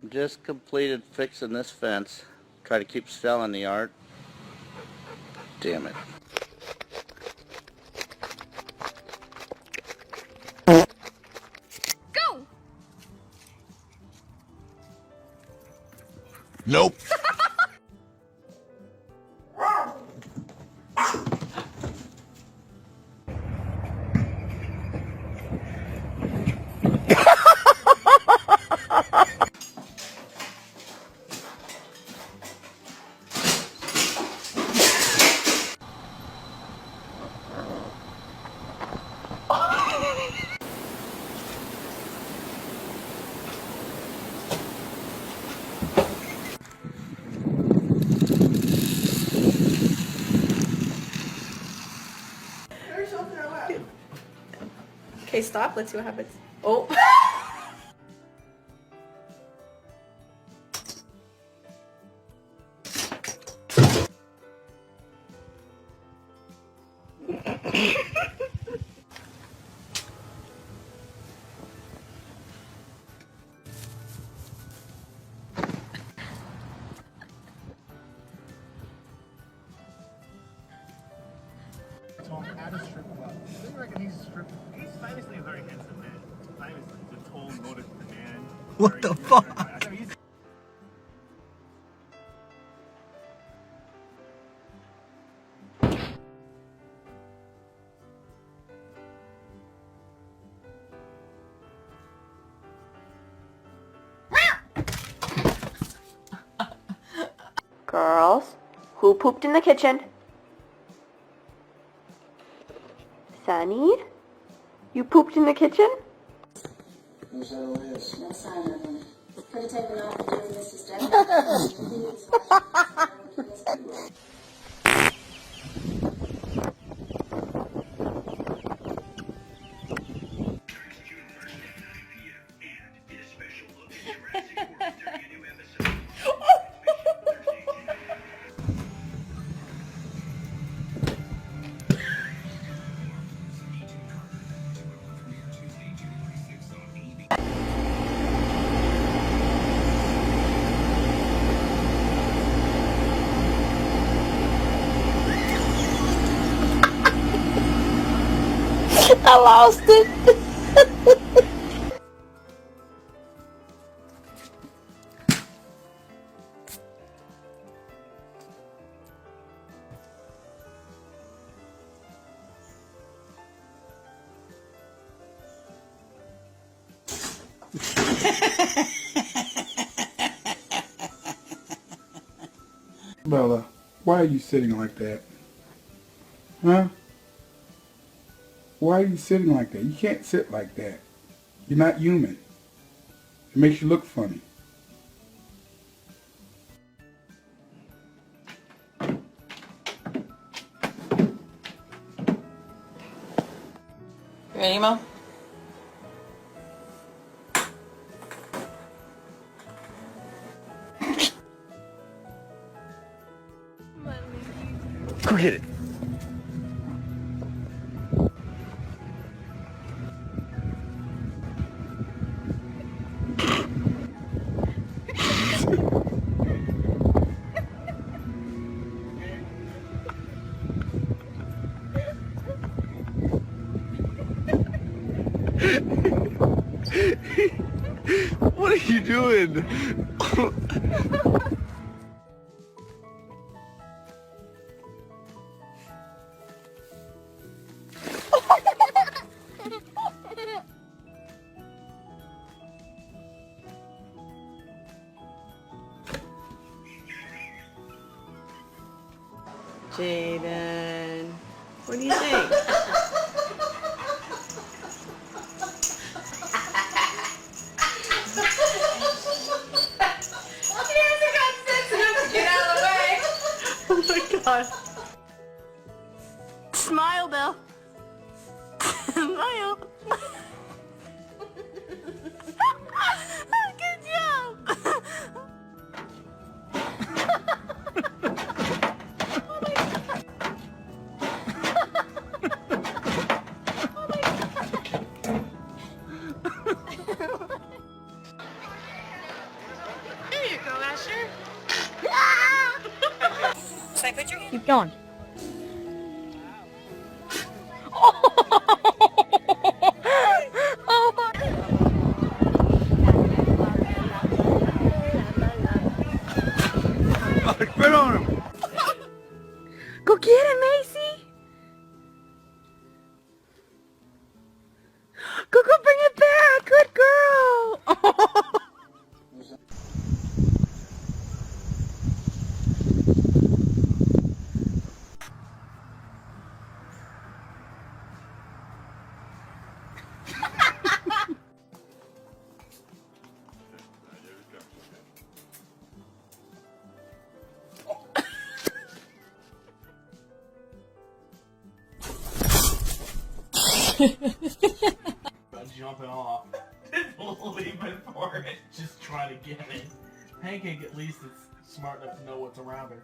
Just completed fixing this fence. Try to keep selling the art. Damn it. Go! Nope. Okay, stop. Let's see what happens. Oh. At a strip club. Do you reckon he's obviously a very handsome man. Obviously, he's a tall, motive man. What the fuck? Girls, who pooped in the kitchen? Sunny? You pooped in the kitchen? No sign of him. Could have taken off the business to I lost it. Bella, why are you sitting like that? Huh? Why are you sitting like that? You can't sit like that. You're not human. It makes you look funny. Ready, Mo? Go get it. What are you doing? Jaden, what do you think? Oh my god. Smile, Bill. Smile. Good job. on. Spit on him. Go get him, Macy. Go bring it back. Good girl. Jumping off, leaving for it, just trying to get it. Pancake at least is smart enough to know what's around her.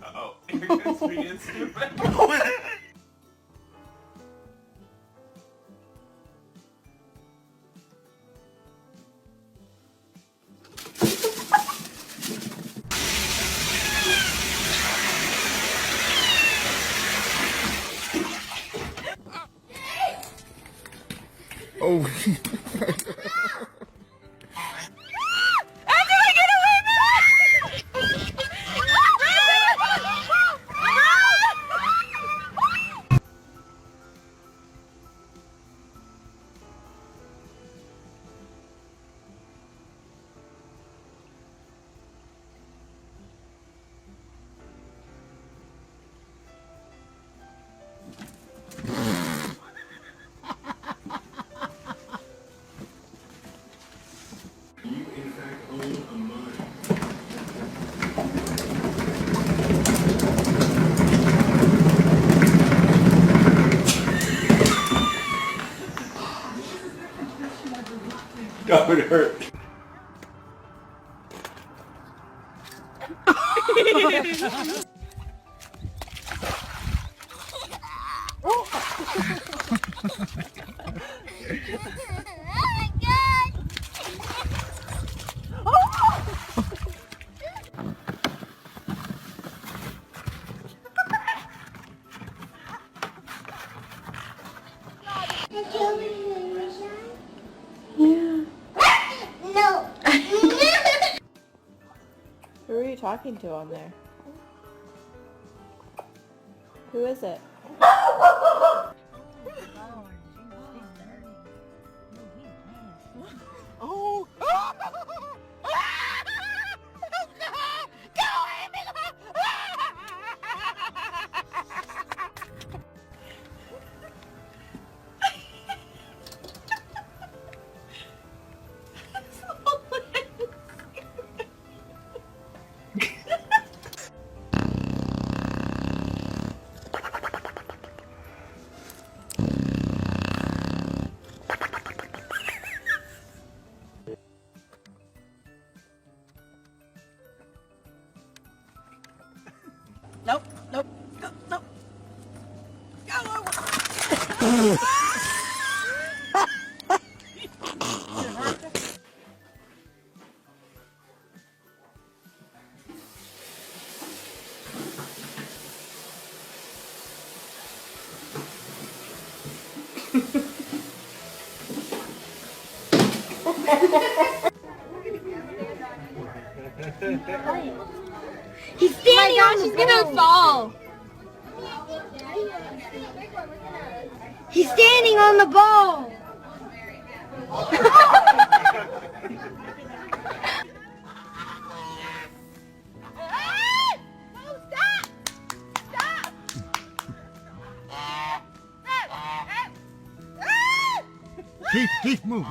Uh-oh, here comes being stupid. Oh. That would hurt. Who are you talking to on there? Who is it? Oh. Nope. Nope. Go. Nope. Go over. He's standing on the She's gonna fall. He's standing on the ball. Keith, move.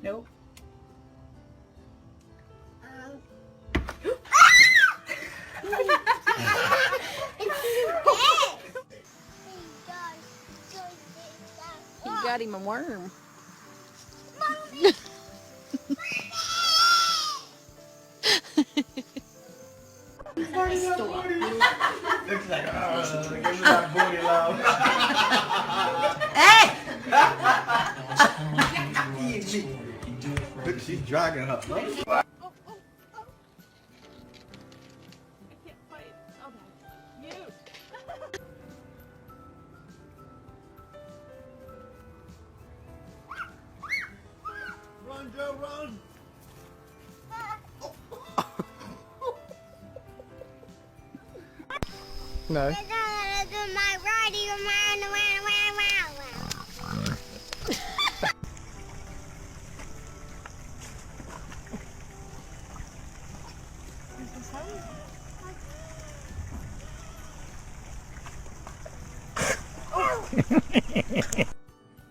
Nope. He got him a worm. Looks like, give me that booty love. Look, she's dragging her. Run, Joe, run. No.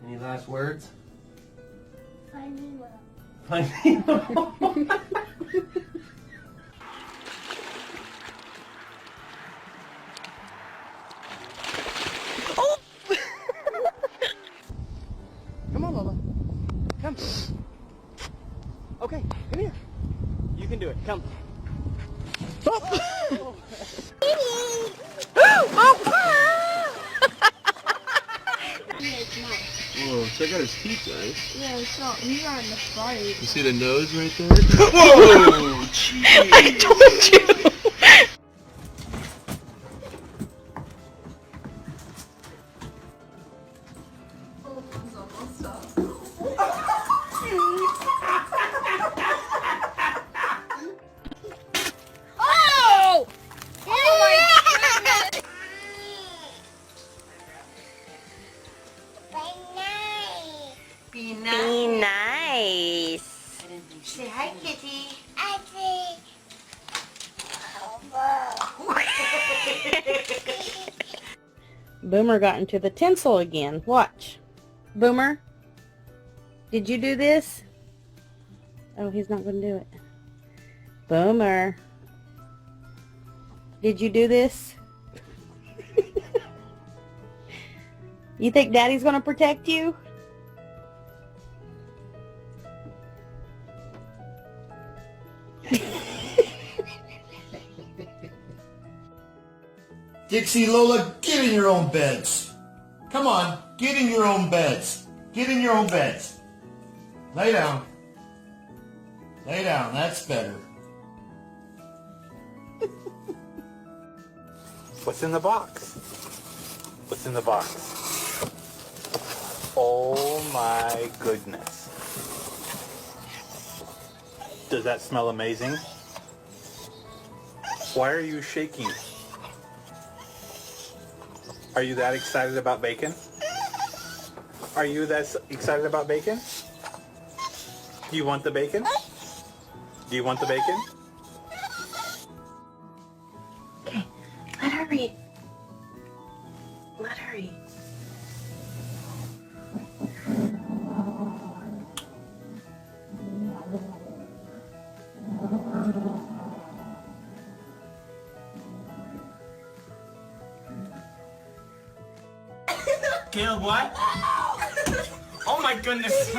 Any last words? Finding love. Finding love. Come on, Lola. Come. Okay, come here. You can do it. Come. Whoa, check out his teeth, guys. Yeah, it's not. He's not in the fight. You see the nose right there? Whoa! Jeez! I told you! Be nice. Say hi, kitty. Boomer got into the tinsel again. Watch. Boomer, did you do this? Oh, he's not going to do it. Boomer, did you do this? You think Daddy's going to protect you? Dixie, Lola, get in your own beds. Come on, get in your own beds. Get in your own beds. Lay down. Lay down, that's better. What's in the box? What's in the box? Oh my goodness. Does that smell amazing? Why are you shaking? Are you that excited about bacon? Are you that excited about bacon? Do you want the bacon? Do you want the bacon? Okay, let her eat. Let her eat. Caleb, what? Oh my goodness.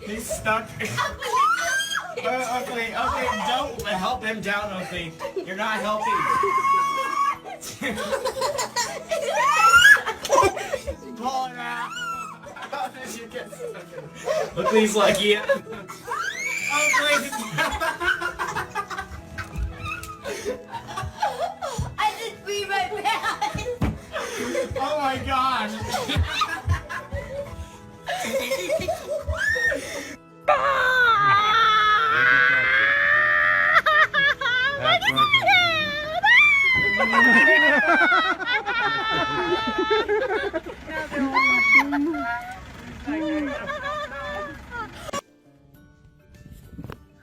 He's stuck. Okay, don't help him down, Oakley. You're not helping. Pull it out. How did you get stuck? Oakley's like, yeah. Oakley. I just beat my pants. Oh my gosh.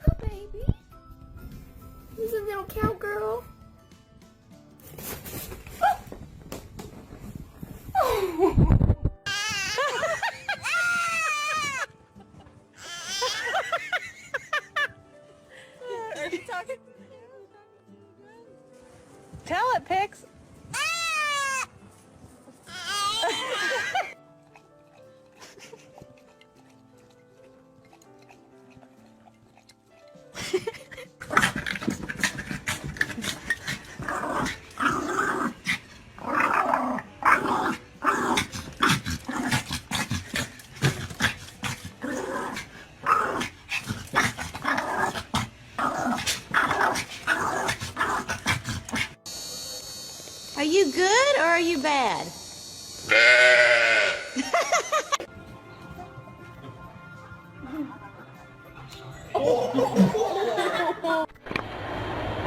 Oh, baby. He's a little cowgirl. Oh.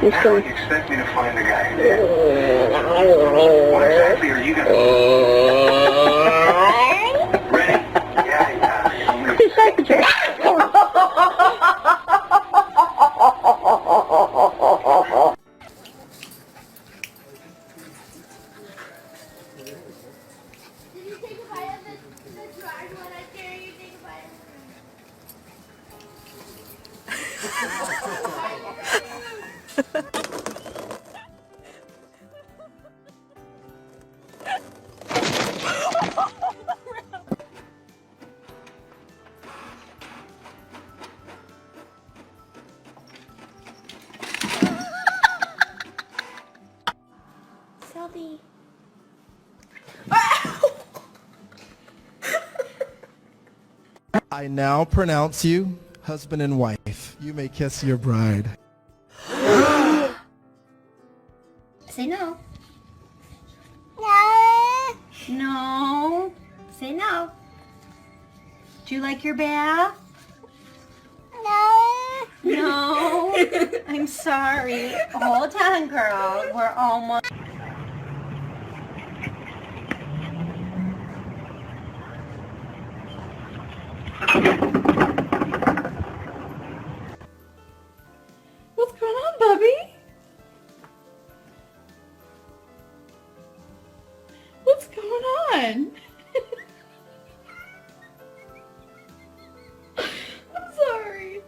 Just How gonna... do you expect me to find the guy? What exactly are you going to do? Ready? Yeah. Shake the chair. Did you take a bite of the dried one? I dare you take a bite of Selby. I now pronounce you husband and wife. You may kiss your bride. Say no. No. No. Say no. Do you like your bath? No. No. I'm sorry. Hold on, girl. We're almost... What's going on, Bubby? What's going on? I'm sorry.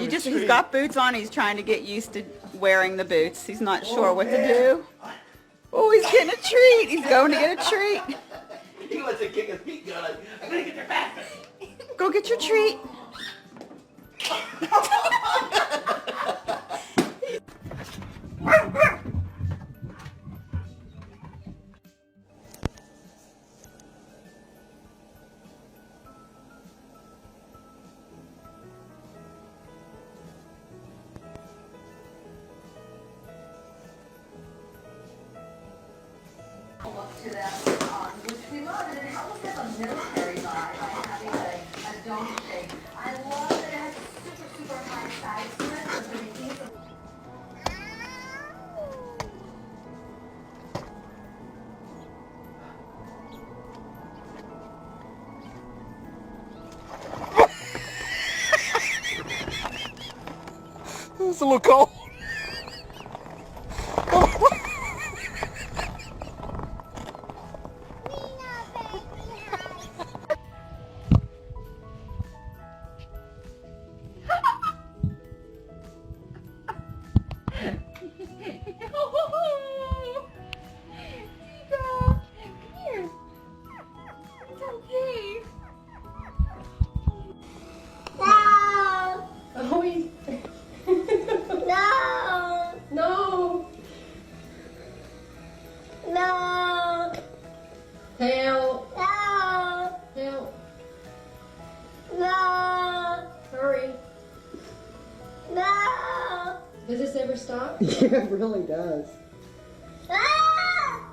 He's got boots on. He's trying to get used to wearing the boots. He's not sure what to do. Oh, he's getting a treat. He's going to get a treat. He wants to kick his feet going. I'm going to get your fast. Go get your treat. To them, which we love, and it almost has a military vibe by having a dome shape. I love that it has super high sides to it, so when you think of It's a little cold. Help. No. Help. No. Hurry. No. Does this ever stop? Yeah, it really does. Ah!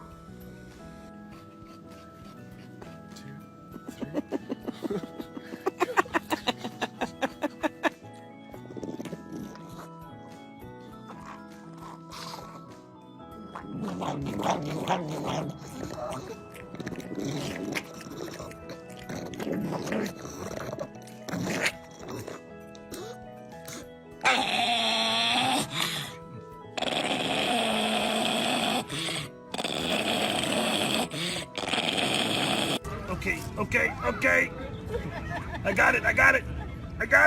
Okay. I got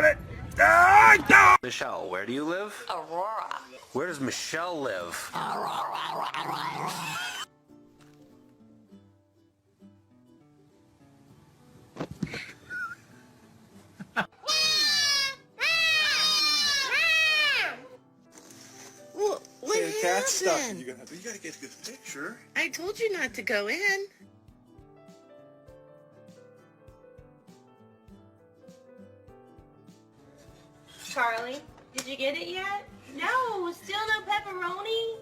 it. Ah, no! Michelle, where do you live? Aurora. Where does Michelle live? Well, what Say the cat stuff. happened? You gotta get this picture. I told you not to go in. Charlie, did you get it yet? No, still no pepperoni?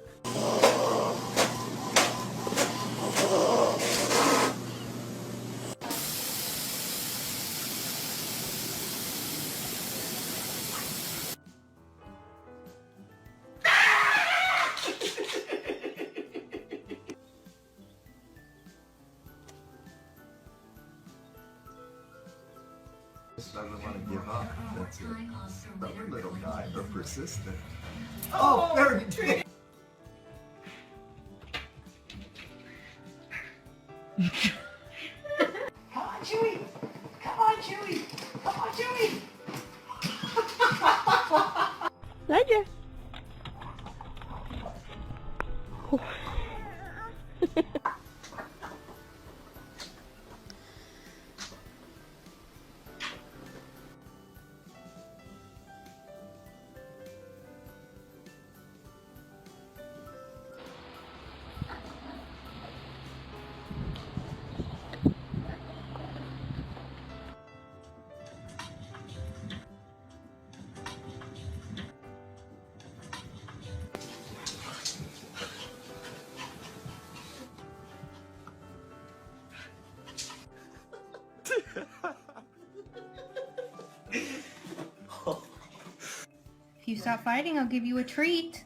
give up. That's it. Stubborn little guy, or persistent. Oh, there you did. Come on, Chewy. Come on, Chewy. Come on, Chewy. Ledger. If you stop fighting, I'll give you a treat.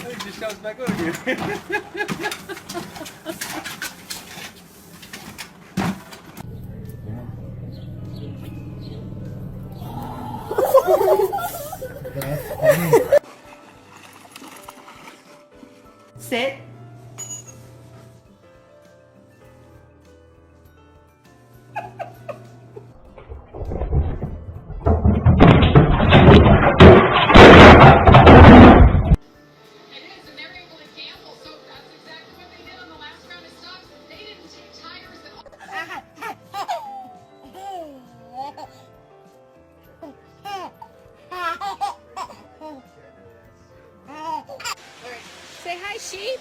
It just comes back over here. Sit. Say hi, sheep.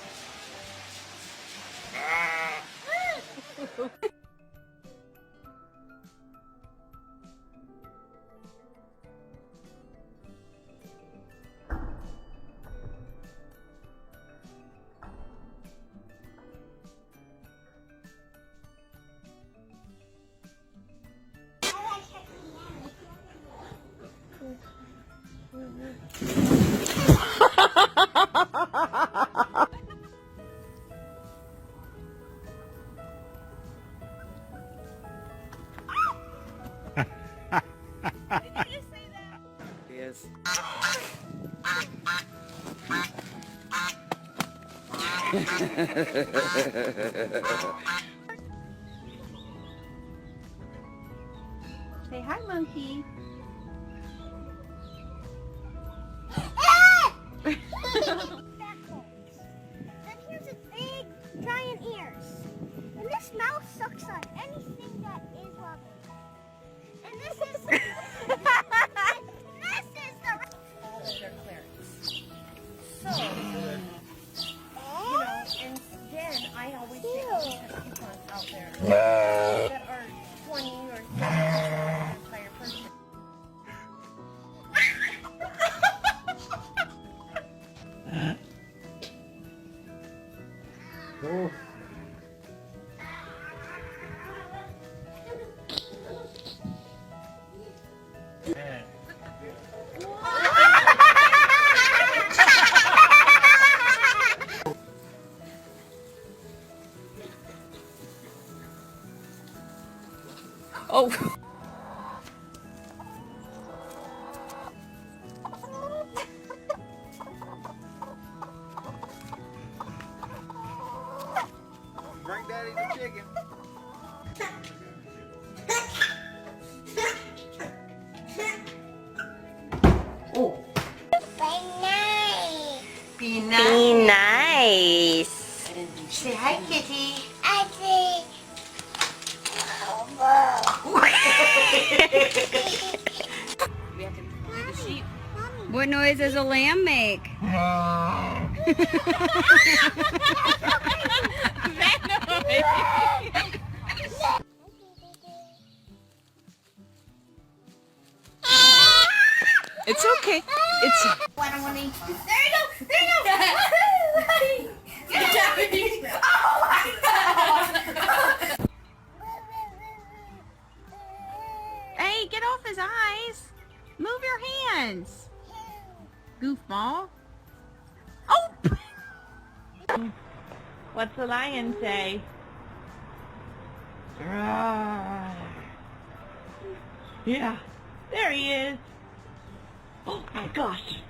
Yes. Say hi, monkey. Then here's its big, giant ears. And this mouth sucks on anything that is rubber. And this is... and this is the... Their clearance. So, you know, and then I always say have coupons out there that are 20 or 30 for the entire person. Oh. Oh. Bring Daddy the chicken. Oh. Be nice. Be Be nice. Say hi, kitty. I see. We have to do the sheep. What noise does a lamb make? It's okay. It's What I want to eat. There you go. There you go. Good job. Oh my God. Hey, get off his eyes. Move your hands. Goofball. Oh! What's the lion say? Roar. Yeah, there he is. Oh my gosh.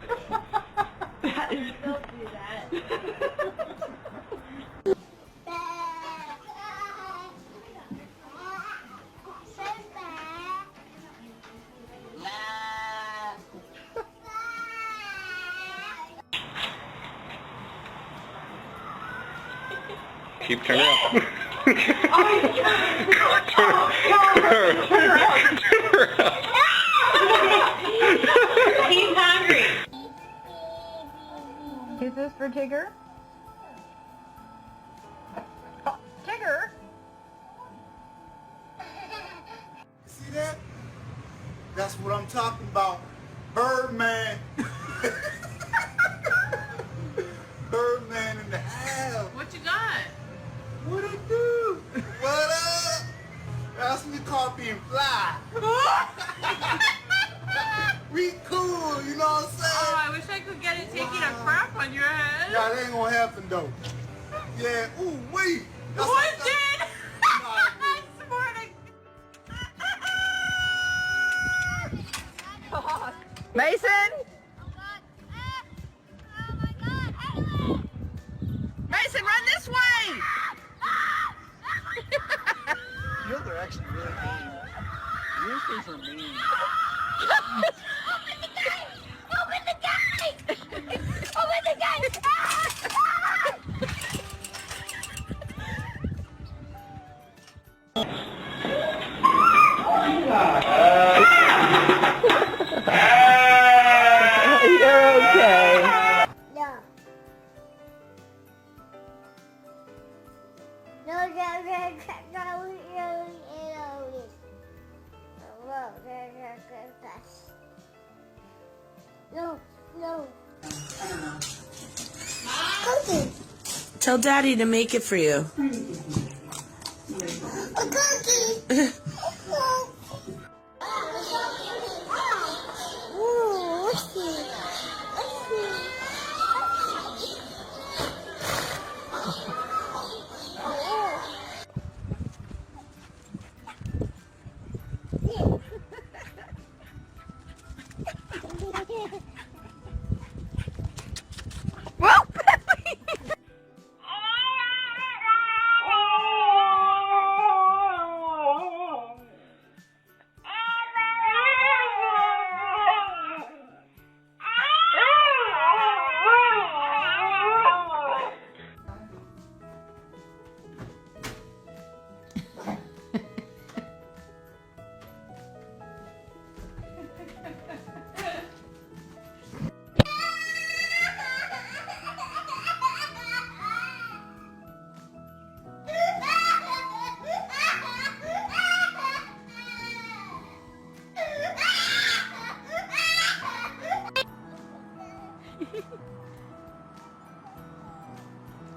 That is... Don't do that. Keep turning around. He's hungry. Is this for Tigger? Oh, Tigger? See that? That's what I'm talking about. Birdman. Birdman in the house. What you got? What it do? What up? That's me called being fly. We cool, you know what I'm saying? Oh, I wish I could get it taking a crap on your head. Nah, that ain't gonna happen though. Yeah, ooh, wait. What did? I swear to Mason? Mason, run this way! You know, they're actually really mean. Yours things are mean. Open the gate! Open the gate! You're okay. No. No. Cookie. Tell Daddy to make it for you. A cookie. Ooh, what's this?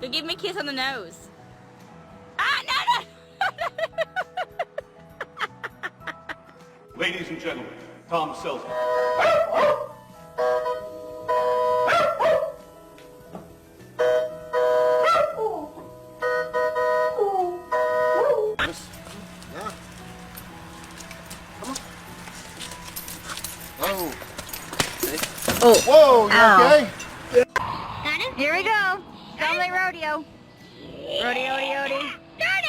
Go give me a kiss on the nose. Ah, no! Ladies and gentlemen, Tom Selznick. Oh. Whoa, you Ow. okay? Here we go. Family rodeo. Rodeo. Darn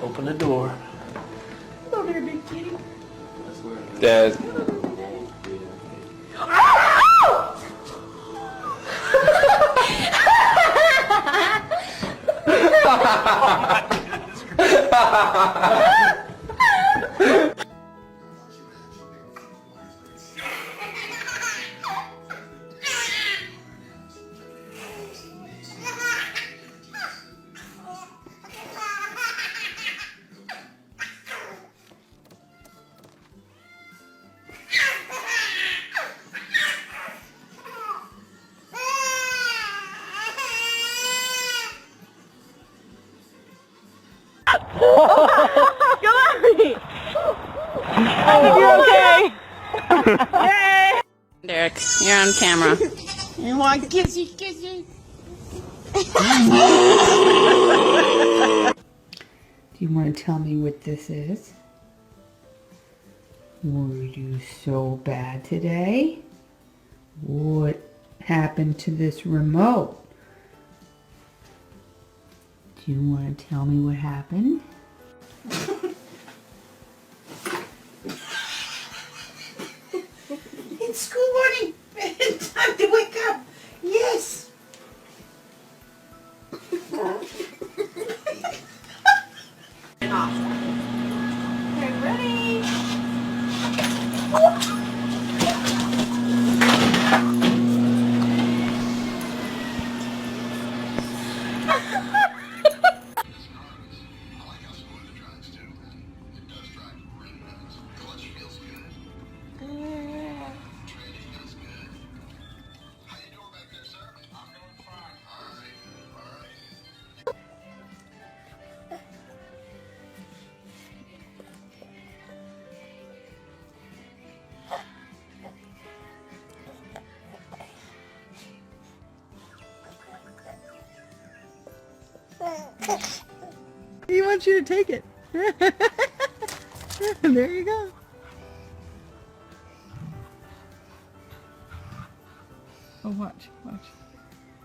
Open the door. Hello there, big kitty. Dad. Derek, you're on camera. You want kissy kissy? Do you want to tell me what this is? Were you so bad today? What happened to this remote? Do you want to tell me what happened? It's school morning. Time to wake up. Yes. Okay, ready? He wants you to take it. There you go. Oh, watch, watch,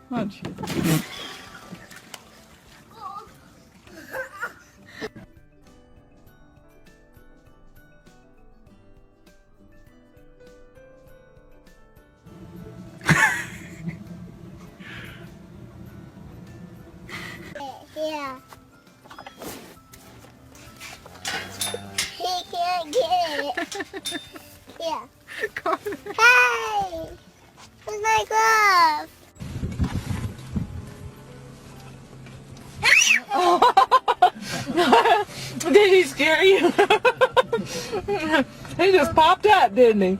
watch. Yeah. He can't get it. Yeah. Hey! Where's my glove? Did he scare you? He just popped up, didn't he?